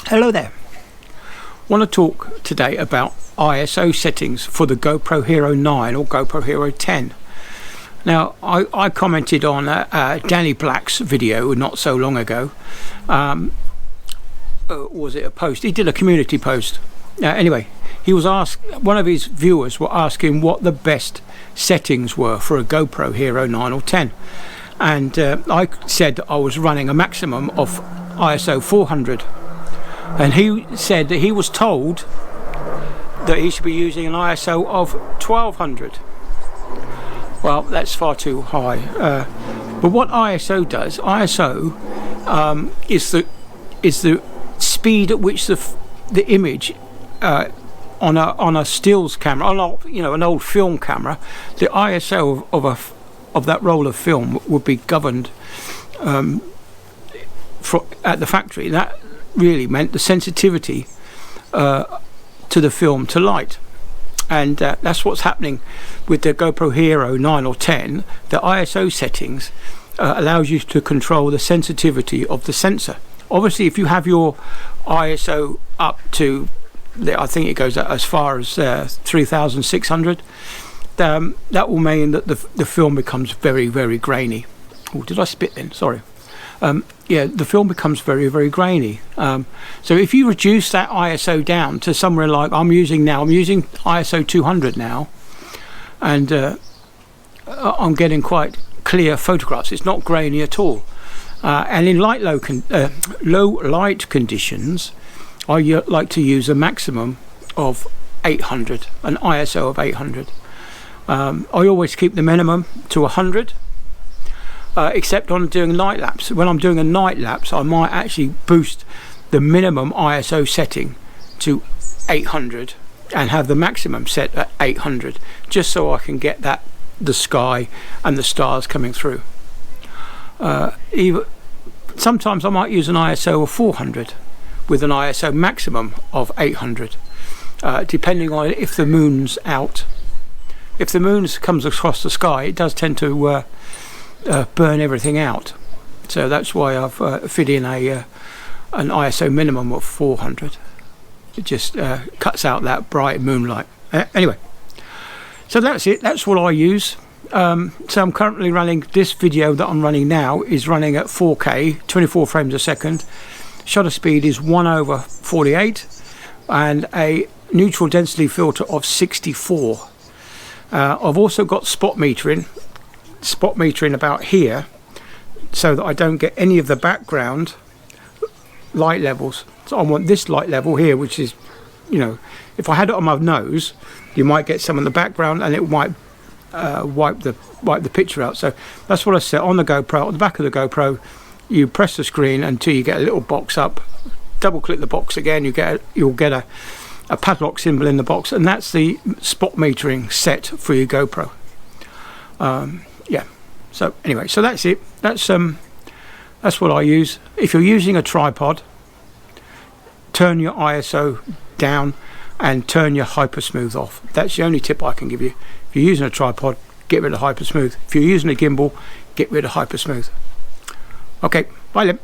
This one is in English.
Hello there. Want to talk today about ISO settings for the GoPro Hero 9 or GoPro Hero 10. Now, I commented on Danny Black's video not so long ago. Was it a post? He did a community post. Anyway, he was asked. One of his viewers were asking what the best settings were for a GoPro Hero 9 or 10, and I said that I was running a maximum of ISO 400. And he said that he was told that he should be using an ISO of 1200. Well, that's far too high. But what ISO does, ISO is the speed at which the image on a stills camera, an old film camera, the ISO of that roll of film would be governed at the factory. That really meant the sensitivity to the film to light, and that's what's happening with the GoPro Hero 9 or 10. The ISO settings allows you to control the sensitivity of the sensor. Obviously, if you have your ISO up to, I think it goes as far as 3600, that will mean that the film becomes very, very grainy. Oh, did I spit then? Sorry. Yeah, the film becomes very, very grainy. So if you reduce that ISO down to somewhere like I'm using ISO 200 now, and I'm getting quite clear photographs. It's not grainy at all. And in low light conditions, I like to use a maximum of 800, an ISO of 800. I always keep the minimum to 100. Except on doing night lapse. When I'm doing a night lapse, I might actually boost the minimum ISO setting to 800 and have the maximum set at 800, just so I can get the sky and the stars coming through. Sometimes I might use an ISO of 400 with an ISO maximum of 800, depending on if the moon's out. If the moon comes across the sky, it does tend to burn everything out, so that's why I've fit in an ISO minimum of 400. It just cuts out that bright moonlight. Anyway, so that's it. That's what I use. So I'm currently running this video that I'm running now is running at 4K 24 frames a second. Shutter speed is 1/48 and a neutral density filter of 64. I've also got spot metering about here, so that I don't get any of the background light levels. So I want this light level here, which is, if I had it on my nose, you might get some in the background and it might wipe the picture out. So that's what I set on the GoPro. On the back of the GoPro, you press the screen until you get a little box up. Double click the box again, you'll get a padlock symbol in the box, and that's the spot metering set for your GoPro. Yeah, so anyway, so that's it. That's what I use. If you're using a tripod, turn your ISO down and turn your hypersmooth off. That's the only tip I can give you. If you're using a tripod, get rid of hypersmooth. If you're using a gimbal, get rid of hypersmooth. Okay, bye then.